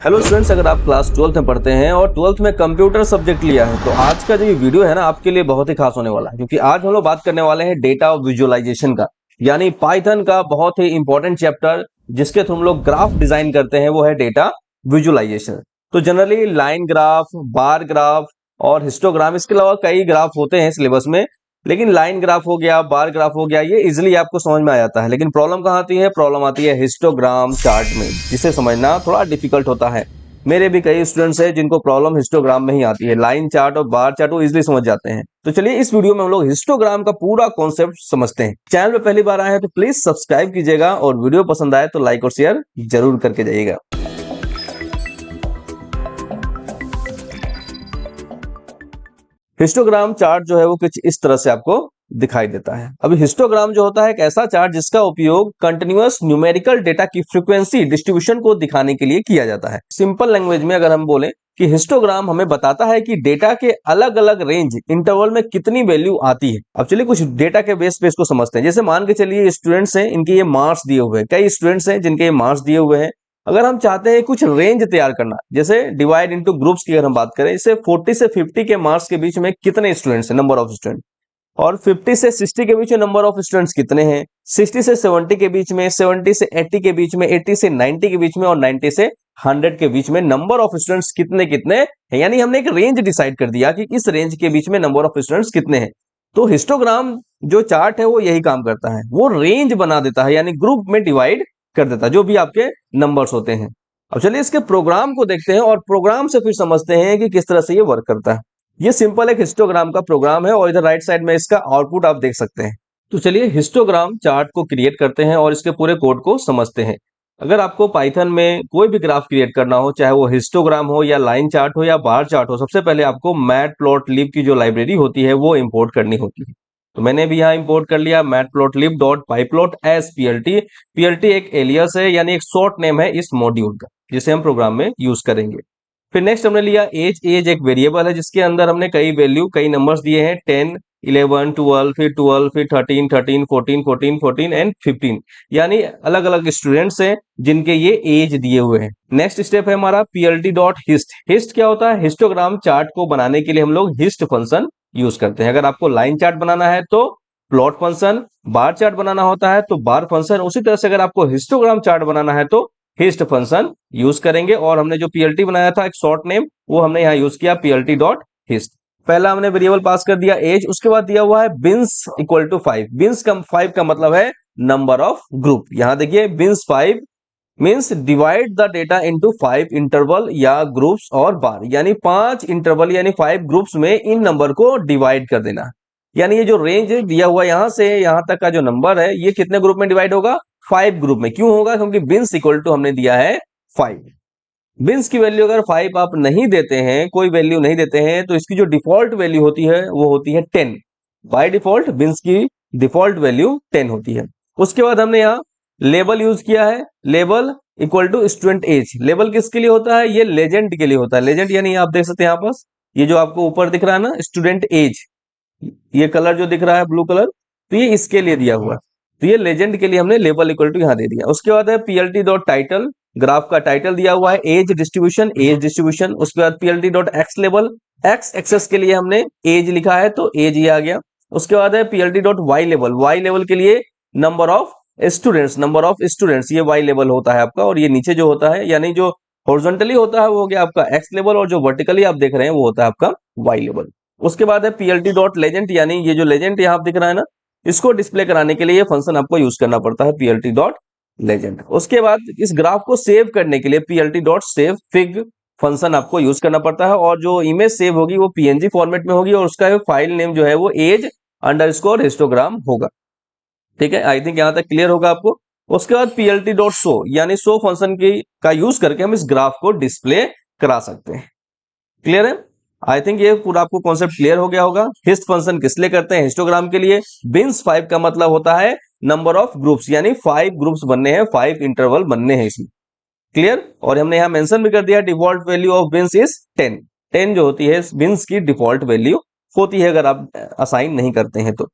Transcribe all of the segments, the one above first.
Hello students, अगर आप class 12th में पढ़ते हैं और 12th में कंप्यूटर सब्जेक्ट लिया है तो आज का जो ये वीडियो है ना आपके लिए बहुत ही खास होने वाला है, क्योंकि आज हम लोग बात करने वाले हैं डेटा विजुअलाइजेशन का, यानी पाइथन का बहुत ही इंपॉर्टेंट चैप्टर जिसके थ्रू हम लोग ग्राफ डिजाइन करते हैं, वो है डेटा विजुअलाइजेशन। तो generally line graph, bar graph और हिस्टोग्राम, इसके अलावा कई ग्राफ होते हैं सिलेबस में, लेकिन लाइन ग्राफ हो गया, बार ग्राफ हो गया, ये इजिली आपको समझ में आ जाता है। लेकिन प्रॉब्लम कहाँ आती है? प्रॉब्लम आती है हिस्टोग्राम चार्ट में, जिसे समझना थोड़ा डिफिकल्ट होता है। मेरे भी कई स्टूडेंट्स हैं जिनको प्रॉब्लम हिस्टोग्राम में ही आती है। लाइन चार्ट और बार चार्ट वो इजिली समझ जाते हैं। तो चलिए इस वीडियो में हम लोग हिस्टोग्राम का पूरा कॉन्सेप्ट समझते हैं। चैनल पे पहली बार आए हैं तो प्लीज सब्सक्राइब कीजिएगा और वीडियो पसंद आए तो लाइक और शेयर जरूर करके जाइएगा। हिस्टोग्राम चार्ट जो है वो कुछ इस तरह से आपको दिखाई देता है। अभी हिस्टोग्राम जो होता है एक ऐसा चार्ट जिसका उपयोग कंटिन्यूअस न्यूमेरिकल डेटा की फ्रीक्वेंसी डिस्ट्रीब्यूशन को दिखाने के लिए किया जाता है। सिंपल लैंग्वेज में अगर हम बोले कि हिस्टोग्राम हमें बताता है कि डेटा के अलग अलग रेंज इंटरवल में कितनी वैल्यू आती है। अब चलिए कुछ डेटा के बेस पे इसको समझते हैं। जैसे मान के चलिए स्टूडेंट्स हैं, इनके ये मार्क्स दिए हुए हैं, कई स्टूडेंट्स हैं जिनके ये मार्क्स दिए हुए हैं। अगर हम चाहते हैं कुछ रेंज तैयार करना, जैसे डिवाइड इनटू ग्रुप्स की अगर हम बात करें, जैसे 40 से 50 के मार्क्स के बीच में कितने स्टूडेंट्स हैं, नंबर ऑफ स्टूडेंट, और 50 से 60 के बीच में नंबर ऑफ स्टूडेंट्स कितने हैं, 60 से 70 के बीच में, 70 से 80 के बीच में, 80 से 90 के बीच में और 90 से 100 के बीच में नंबर ऑफ स्टूडेंट्स कितने कितने हैं। यानी हमने एक रेंज डिसाइड कर दिया कि इस रेंज के बीच में नंबर ऑफ स्टूडेंट्स कितने हैं। तो हिस्टोग्राम जो चार्ट है वो यही काम करता है, वो रेंज बना देता है, यानी ग्रुप में डिवाइड कर देता है जो भी आपके नंबर्स होते हैं। अब चलिए इसके प्रोग्राम को देखते हैं और प्रोग्राम से फिर समझते हैं कि किस तरह से ये वर्क करता है। ये सिंपल एक हिस्टोग्राम का प्रोग्राम है और इधर राइट साइड में इसका आउटपुट आप देख सकते हैं। तो चलिए हिस्टोग्राम चार्ट को क्रिएट करते हैं और इसके पूरे कोड को समझते हैं। अगर आपको पाइथन में कोई भी ग्राफ क्रिएट करना हो, चाहे वो हिस्टोग्राम हो या लाइन चार्ट हो या बार चार्ट हो, सबसे पहले आपको मैटप्लॉटलिब की जो लाइब्रेरी होती है वो इंपोर्ट करनी होती है। तो मैंने भी यहाँ इंपोर्ट कर लिया matplotlib.pyplot_as_plt। plt एक एलियस है, यानी एक शॉर्ट नेम है इस मॉड्यूल का, जिसे हम प्रोग्राम में यूज करेंगे। फिर नेक्स्ट हमने लिया एज। एज एक वेरिएबल है जिसके अंदर हमने कई वैल्यू, कई नंबर्स दिए हैं, 10, 11, 12, फिर 12, फिर 13, 13, 14, 14, 14 एंड 15, यानी अलग अलग स्टूडेंट्स हैं जिनके ये एज दिए हुए हैं। नेक्स्ट स्टेप है हमारा plt.hist। हिस्ट क्या होता है? हिस्टोग्राम चार्ट को बनाने के लिए हम लोग हिस्ट फंक्शन यूज करते हैं। अगर आपको लाइन चार्ट बनाना है तो प्लॉट फंक्शन, बार चार्ट बनाना होता है तो बार फंक्शन, उसी तरह से अगर आपको हिस्टोग्राम चार्ट बनाना है तो हिस्ट फंक्शन यूज करेंगे। और हमने जो plt बनाया था एक शॉर्ट नेम, वो हमने यहाँ यूज किया plt.hist। पहला हमने वेरिएबल पास कर दिया एज, उसके बाद दिया हुआ है बिन्स इक्वल टू 5। बिन्स का 5 का मतलब है नंबर ऑफ ग्रुप। यहां देखिए beans 5 means divide the data into 5 interval या ग्रुप्स और बार, यानी 5 इंटरवल यानी 5 ग्रुप्स में इन नंबर को डिवाइड कर देना। यानी ये जो रेंज दिया हुआ यहां से यहां तक का जो नंबर है ये कितने ग्रुप में डिवाइड होगा? 5 ग्रुप में। क्यों होगा? क्योंकि बिन्स इक्वल टू हमने दिया है 5। बिन्स की वैल्यू अगर 5 आप नहीं देते हैं, कोई वैल्यू नहीं देते हैं, तो इसकी जो डिफॉल्ट वैल्यू होती है वो होती है 10। बाय डिफॉल्ट बिन्स की डिफॉल्ट वैल्यू 10 होती है। उसके बाद हमने यहाँ लेबल यूज किया है, label equal to student age. Label किसके लिए होता है? ये लेजेंड के लिए होता है। लेजेंड यानी आप देख सकते हैं यहाँ पास ये जो आपको ऊपर दिख रहा है ना स्टूडेंट एज, ये कलर जो दिख रहा है ब्लू कलर, तो ये इसके लिए दिया हुआ है। तो ये लेजेंड के लिए हमने लेबल इक्वल टू यहाँ दे दिया। उसके बाद है plt.title, ग्राफ का टाइटल दिया हुआ है एज डिस्ट्रीब्यूशन, एज डिस्ट्रीब्यूशन। उसके बाद plt.xlabel, एक्स एक्सेस के लिए हमने एज लिखा है तो एज ये आ गया। उसके बाद है plt.ylabel, वाई लेवल के लिए number of students, number of students, ये वाई लेवल होता है आपका। और ये नीचे जो होता है, यानी जो हॉरिजॉन्टली होता है वो हो गया आपका एक्स लेवल, और जो वर्टिकली आप देख रहे हैं वो होता है आपका वाई लेवल। उसके बाद है plt.legend, यानी ये जो लेजेंड यहाँ आप दिख रहा है ना, इसको डिस्प्ले कराने के लिए ये फंक्शन आपको यूज करना पड़ता है plt.legend। उसके बाद इस ग्राफ को सेव करने के लिए plt.savefig फंक्शन आपको यूज करना पड़ता है, और जो इमेज सेव होगी वो png फॉर्मेट में होगी और उसका फाइल नेम जो है वो age_histogram होगा। ठीक है, आई थिंक यहां तक क्लियर होगा आपको। उसके बाद plt.show, यानी शो फंक्शन की का यूज करके हम इस ग्राफ को डिस्प्ले करा सकते हैं। क्लियर है? आई थिंक ये पूरा आपको कॉन्सेप्ट क्लियर हो गया होगा। हिस्ट फंक्शन किस लिए करते हैं? हिस्टोग्राम के लिए। बिन्स 5 का मतलब होता है नंबर ऑफ ग्रुप्स, यानी 5 ग्रुप्स बनने हैं, 5 इंटरवल बनने हैं इसमें। क्लियर? और हमने यहां मेंशन भी कर दिया default value of beans is 10। 10 जो होती है बिन्स की डिफॉल्ट वैल्यू होती है अगर आप असाइन नहीं करते हैं तो।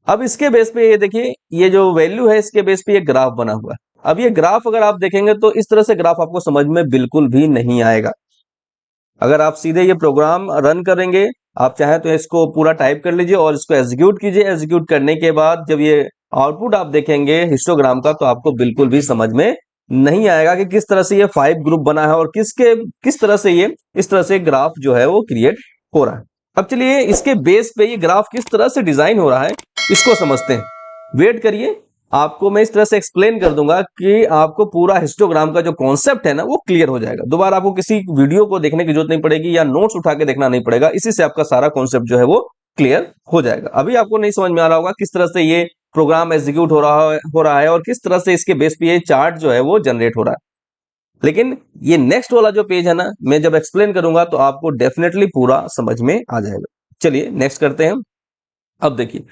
अब इसके बेस पे ये देखिए, ये जो वैल्यू है इसके बेस पे ये ग्राफ बना हुआ है। अब ये ग्राफ अगर आप देखेंगे तो इस तरह से ग्राफ आपको समझ में बिल्कुल भी नहीं आएगा। अगर आप सीधे ये प्रोग्राम रन करेंगे, आप चाहे तो इसको पूरा टाइप कर लीजिए और इसको एग्जीक्यूट कीजिए। एग्जीक्यूट करने के बाद जब ये आउटपुट आप देखेंगे हिस्टोग्राम का, तो आपको बिल्कुल भी समझ में नहीं आएगा कि किस तरह से ये 5 ग्रुप बना है और किस तरह से ये इस तरह से ग्राफ जो है वो क्रिएट हो रहा है। अब चलिए इसके बेस पे ये ग्राफ किस तरह से डिजाइन हो रहा है इसको समझते हैं। वेट करिए, आपको मैं इस तरह से एक्सप्लेन कर दूंगा कि आपको पूरा हिस्टोग्राम का जो कॉन्सेप्ट है ना वो क्लियर हो जाएगा। दोबारा आपको किसी वीडियो को देखने की जरूरत नहीं पड़ेगी या नोट्स उठा के देखना नहीं पड़ेगा, इसी से आपका सारा कॉन्सेप्ट जो है वो क्लियर हो जाएगा। अभी आपको नहीं समझ में आ रहा होगा किस तरह से ये प्रोग्राम एग्जीक्यूट हो रहा है और किस तरह से इसके बेस पे ये चार्ट जो है वो जनरेट हो रहा है। लेकिन ये नेक्स्ट वाला जो पेज है ना, मैं जब एक्सप्लेन करूंगा तो आपको डेफिनेटली पूरा समझ में आ जाएगा। चलिए नेक्स्ट करते हैं। अब देखिए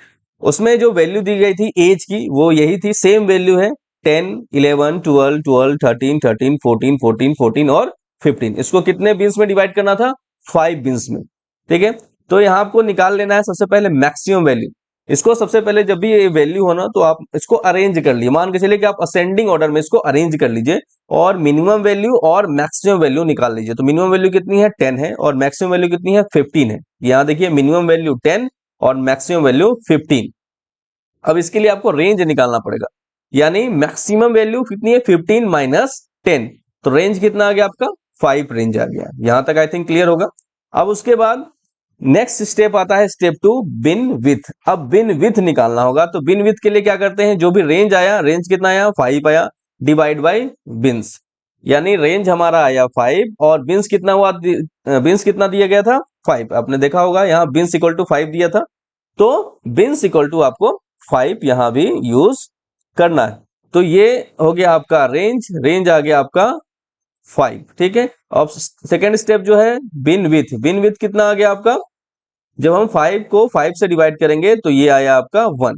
उसमें जो वैल्यू दी गई थी एज की वो यही थी, सेम वैल्यू है 10, 11, 12, 12, 13, 13, 14, 14, 14 और 15। इसको कितने बिन्स में डिवाइड करना था? 5 बिन्स में। ठीक है, तो यहाँ आपको निकाल लेना है सबसे पहले मैक्सिमम वैल्यू। इसको सबसे पहले जब भी ये वैल्यू हो ना तो आप इसको अरेंज कर लीजिए। मान के चलिए कि आप असेंडिंग ऑर्डर में इसको अरेंज कर लीजिए और मिनिमम वैल्यू और मैक्सिमम वैल्यू निकाल लीजिए। तो मिनिमम वैल्यू कितनी है? 10 है और मैक्सिमम वैल्यू कितनी है? 15 है। यहाँ देखिए मिनिमम वैल्यू 10 और मैक्सिमम वैल्यू 15। अब इसके लिए आपको रेंज निकालना पड़ेगा, यानी मैक्सिमम वैल्यू कितनी है? 15 माइनस 10, तो रेंज कितना आ गया आपका? 5 रेंज आ गया। यहां तक आई थिंक क्लियर होगा। अब उसके बाद नेक्स्ट स्टेप आता है स्टेप 2, बिन विथ। अब बिन विथ निकालना होगा, तो बिन विथ के लिए क्या करते हैं? जो भी रेंज आया, रेंज कितना आया? 5 आया, डिवाइड बाय बिन्स, यानी रेंज हमारा आया 5 और बिन्स कितना हुआ? बिन्स कितना दिया गया था? 5। आपने देखा होगा यहाँ बिन्स इक्वल टू 5 दिया था, तो बिन्स इक्वल टू आपको 5 यहां भी यूज करना है। तो ये हो गया आपका रेंज, रेंज आ गया आपका 5। ठीक है, अब सेकेंड स्टेप जो है बिन विथ। बिन विथ कितना आ गया आपका? जब हम 5 को 5 से डिवाइड करेंगे तो ये आया आपका 1,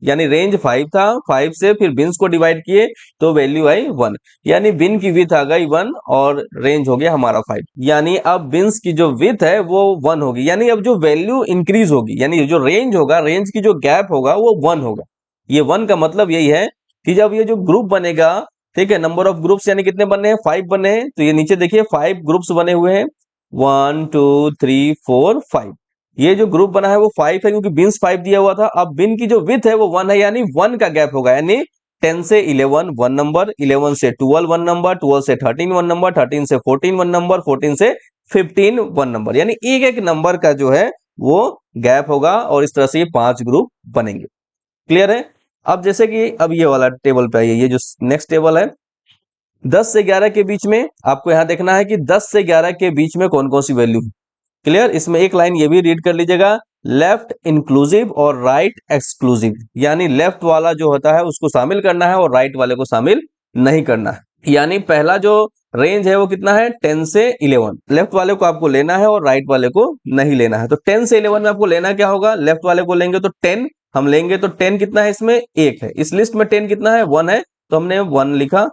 यानी रेंज 5 था, 5 से फिर बिन्स को डिवाइड किए तो वैल्यू आई 1, यानी बिन की विथ आ गई 1 और रेंज हो गया हमारा 5। यानी अब बिन्स की जो विथ है वो 1 होगी, यानी अब जो वैल्यू इंक्रीज होगी, यानी जो रेंज होगा, रेंज की जो गैप होगा वो 1 होगा। ये 1 का मतलब यही है कि जब ये जो ग्रुप बनेगा, ठीक है, नंबर ऑफ ग्रुप्स यानी कितने बने हैं? 5 बने हैं। तो ये नीचे देखिए 5 ग्रुप्स बने हुए हैं, 1 2 3 4 5। ये जो ग्रुप बना है वो 5 है क्योंकि बिन्स 5 दिया हुआ था। अब बिन की जो विथ है वो 1 है, यानी 1 का गैप होगा, यानी 10 से 11 1 नंबर, 11 से 12 1 नंबर, 12 से 13 1 नंबर, 13 से 14 1 नंबर, 14 से 15 1 नंबर, यानी एक एक नंबर का जो है वो गैप होगा और इस तरह से ये 5 ग्रुप बनेंगे। क्लियर है? अब जैसे कि अब ये वाला टेबल पे आइए, ये जो नेक्स्ट टेबल है 10 से 11 के बीच में, आपको यहां देखना है कि 10 से 11 के बीच में कौन कौन सी वैल्यू। क्लियर? इसमें एक लाइन ये भी रीड कर लीजिएगा, लेफ्ट इंक्लूसिव और राइट एक्सक्लूसिव, यानी लेफ्ट वाला जो होता है उसको शामिल करना है और राइट वाले को शामिल नहीं करना है। यानी पहला जो रेंज है वो कितना है? 10 से 11। लेफ्ट वाले को आपको लेना है और राइट वाले को नहीं लेना है। तो 10 से 11 में आपको लेना क्या होगा? लेफ्ट वाले को लेंगे तो 10 हम लेंगे, तो 10 कितना है इसमें? 1 है। इस लिस्ट में 10 कितना है? 1 है, तो हमने 1 लिखा,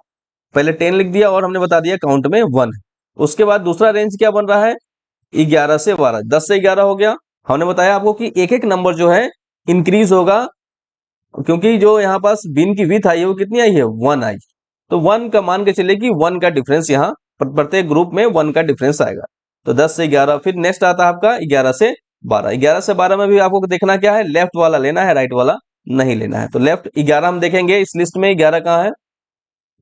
पहले 10 लिख दिया और हमने बता दिया काउंट में 1 है। उसके बाद दूसरा रेंज क्या बन रहा है? 11 से 12, 10 से 11 हो गया। हमने बताया आपको कि एक एक नंबर जो है इंक्रीज होगा, क्योंकि जो यहाँ पास बिन की विथ आई है वो कितनी आई है? 1 आई। तो 1 का मान के चले कि 1 का डिफरेंस यहाँ प्रत्येक ग्रुप में 1 का डिफरेंस आएगा। तो 10 से 11, फिर नेक्स्ट आता है आपका 11 से 12। 11 से 12 में भी आपको देखना क्या है? लेफ्ट वाला लेना है, राइट वाला नहीं लेना है। तो लेफ्ट 11 हम देखेंगे इस लिस्ट में, 11 कहाँ है?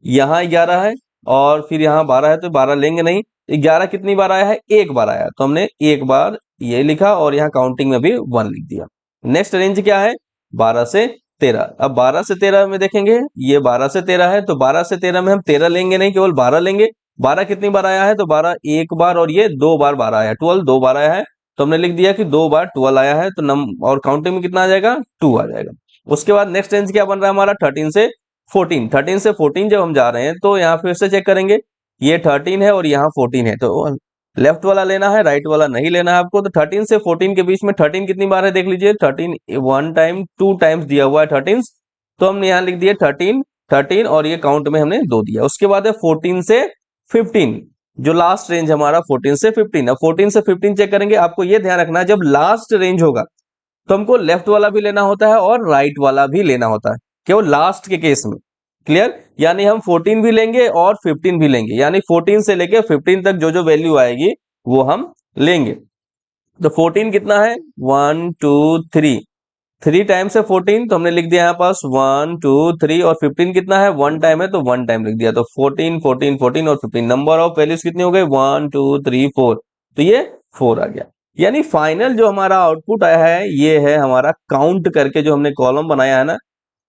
यहाँ 11 है और फिर यहाँ 12 है, तो 12 लेंगे नहीं। 11 कितनी बार आया है? एक बार आया, तो हमने एक बार ये लिखा और यहाँ काउंटिंग में भी 1 लिख दिया। नेक्स्ट रेंज क्या है? 12 से 13। अब 12 से 13 में देखेंगे, ये 12 से 13 है, तो 12 से 13 में हम 13 लेंगे नहीं, केवल 12 लेंगे। 12 कितनी बार आया है? तो 12 एक बार और ये 2 बार 12 आया, 12 2 बार आया है, तो हमने लिख दिया कि 2 बार 12 आया है, तो और काउंटिंग में कितना आ जाएगा? 2 आ जाएगा। उसके बाद नेक्स्ट रेंज क्या बन रहा है हमारा? 13 से 14। 13 से 14 जब हम जा रहे हैं तो यहाँ फिर से चेक करेंगे, ये 13 है और यहाँ 14 है, तो लेफ्ट वाला लेना है, राइट वाला नहीं लेना है आपको। तो 13 से 14 के बीच में 13 कितनी बार है? देख लीजिए, 13 1 टाइम 2 टाइम्स दिया हुआ है 13, तो हमने यहाँ लिख दिया 13 13 और ये काउंट में हमने 2 दिया। उसके बाद है 14 से 15, जो लास्ट रेंज हमारा 14 से 15। अब 14 से 15 चेक करेंगे, आपको ये ध्यान रखना है जब लास्ट रेंज होगा तो हमको लेफ्ट वाला भी लेना होता है और राइट वाला भी लेना होता है, केवल लास्ट के केस में। क्लियर, यानी हम 14 भी लेंगे और 15 भी लेंगे, यानी 14 से लेके 15 तक जो जो वैल्यू आएगी वो हम लेंगे। तो 14 कितना है, 1 2 3, 3 टाइम्स है 14, तो हमने लिख दिया यहाँ पास 1 2 3, और 15 कितना है, 1 टाइम है तो 1 टाइम लिख दिया, तो 14 14 14 और 15, नंबर ऑफ वैल्यूज कितनी हो गई, 1 2 3 4, तो ये 4 आ गया। यानी फाइनल जो हमारा आउटपुट आया है ये है हमारा काउंट करके जो हमने कॉलम बनाया है ना,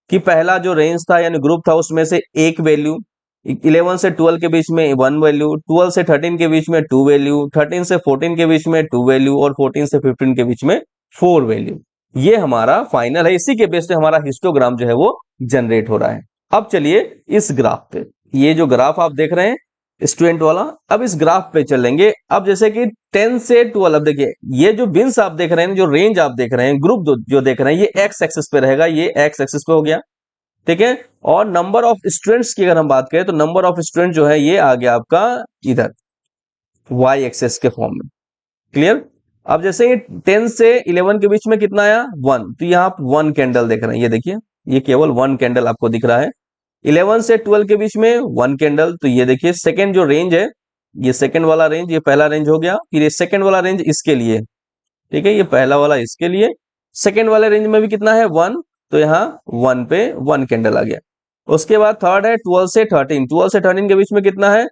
कि पहला जो रेंज था यानी ग्रुप था उसमें से एक वैल्यू, 11 से 12 के बीच में 1 वैल्यू, 12 से 13 के बीच में 2 वैल्यू, 13 से 14 के बीच में 2 वैल्यू, और 14 से 15 के बीच में 4 वैल्यू। ये हमारा फाइनल है, इसी के बेस पे हमारा हिस्टोग्राम जो है वो जनरेट हो रहा है। अब चलिए इस ग्राफ पे, ये जो ग्राफ आप देख रहे हैं स्टूडेंट वाला, अब इस ग्राफ पे चलेंगे। अब जैसे कि 10 से 12, अब देखिए ये जो बिन्स आप देख रहे हैं, जो रेंज आप देख रहे हैं, ग्रुप जो देख रहे हैं, ये एक्स एक्सिस पे रहेगा, ये एक्स एक्सिस पे हो गया, ठीक है। और नंबर ऑफ स्टूडेंट्स की अगर हम बात करें तो नंबर ऑफ स्टूडेंट जो है ये आ गया आपका इधर वाई एक्सेस के फॉर्म में, क्लियर। अब जैसे ये 10 से 11 के बीच में कितना आया, 1, तो यहाँ आप 1 कैंडल देख रहे हैं, ये देखिए ये केवल 1 कैंडल आपको दिख रहा है। 11 से 12 के बीच में 1 कैंडल, तो ये देखिए सेकंड जो रेंज है, ये सेकंड वाला रेंज, ये पहला रेंज हो गया, फिर ये सेकंड वाला रेंज इसके लिए, ठीक है, ये पहला वाला इसके लिए, सेकंड वाले रेंज में भी कितना है 1, तो यहाँ 1 पे 1 कैंडल आ गया। उसके बाद थर्ड है 12 से 13, 12 से 13 के बीच में कितना है,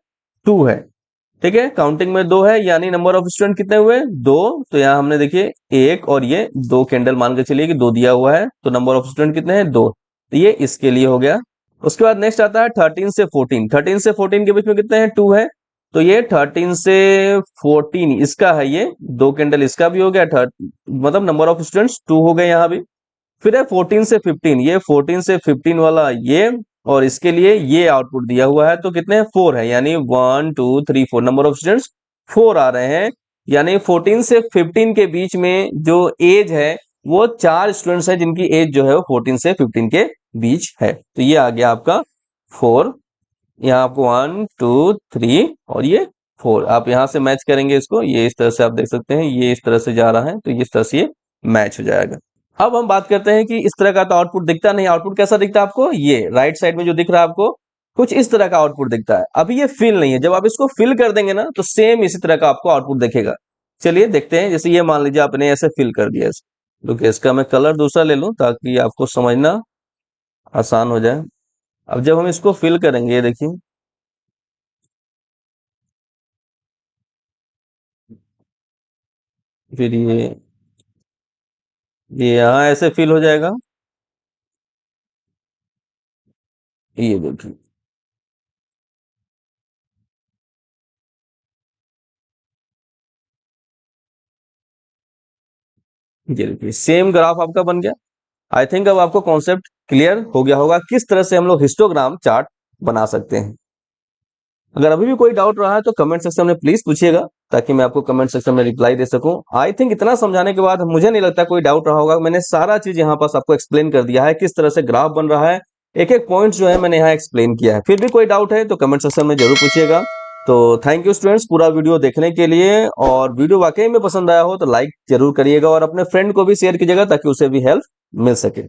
2 है, ठीक है, काउंटिंग में 2 है, यानी नंबर ऑफ स्टूडेंट कितने हुए, 2, तो यहाँ हमने देखिए एक और ये 2 कैंडल मान के चलिए कि 2 दिया हुआ है, तो नंबर ऑफ स्टूडेंट कितने हैं, 2, तो ये इसके लिए हो गया। उसके बाद नेक्स्ट आता है 13 से 14, 13 से 14 के बीच में कितने हैं, 2 है, तो ये 13 से 14 इसका है, ये 2 कैंडल इसका भी हो गया, मतलब नंबर ऑफ स्टूडेंट्स 2 हो गए यहाँ भी। फिर है 14 से 15, ये 14 से 15 वाला ये, और इसके लिए ये आउटपुट दिया हुआ है, तो कितने हैं, 4 है, यानी 1 2 3 4, नंबर ऑफ स्टूडेंट्स 4 आ रहे हैं। यानी 14 से 15 के बीच में जो एज है वो 4 स्टूडेंट्स हैं जिनकी एज जो है वो 14 से 15 के बीच है, तो ये आ गया आपका 4, यहाँ आपको 1 2 3 और ये 4, आप यहाँ से मैच करेंगे इसको, ये इस तरह से आप देख सकते हैं, ये इस तरह से जा रहा है, तो इस तरह से ये मैच हो जाएगा। अब हम बात करते हैं कि इस तरह का तो आउटपुट दिखता नहीं, आउटपुट कैसा दिखता है आपको, ये राइट साइड में जो दिख रहा है आपको कुछ इस तरह का आउटपुट दिखता है। अभी ये फिल नहीं है, जब आप इसको फिल कर देंगे ना तो सेम इसी तरह का आपको आउटपुट दिखेगा। चलिए देखते हैं, जैसे ये मान लीजिए आपने ऐसे फिल कर दिया इसको, तो इसका मैं कलर दूसरा ले लूं ताकि आपको समझना आसान हो जाए। अब जब हम इसको फिल करेंगे, ये देखिए फिर ये यहाँ ऐसे फिल हो जाएगा, ये देखिए ये देखिए सेम ग्राफ आपका बन गया। आई थिंक अब आपको कॉन्सेप्ट क्लियर हो गया होगा किस तरह से हम लोग हिस्टोग्राम चार्ट बना सकते हैं। अगर अभी भी कोई डाउट रहा है तो कमेंट सेक्शन में प्लीज पूछिएगा, ताकि मैं आपको कमेंट सेक्शन में रिप्लाई दे सकूं। आई थिंक इतना समझाने के बाद मुझे नहीं लगता कोई डाउट रहा होगा, मैंने सारा चीज यहाँ पास आपको एक्सप्लेन कर दिया है, किस तरह से ग्राफ बन रहा है, एक एक पॉइंट जो है मैंने यहाँ एक्सप्लेन किया है। फिर भी कोई डाउट है तो कमेंट सेक्शन में जरूर पूछिएगा। तो थैंक यू स्टूडेंट्स पूरा वीडियो देखने के लिए, और वीडियो वाकई में पसंद आया हो तो लाइक जरूर करिएगा, और अपने फ्रेंड को भी शेयर कीजिएगा ताकि उसे भी हेल्प मिल सके।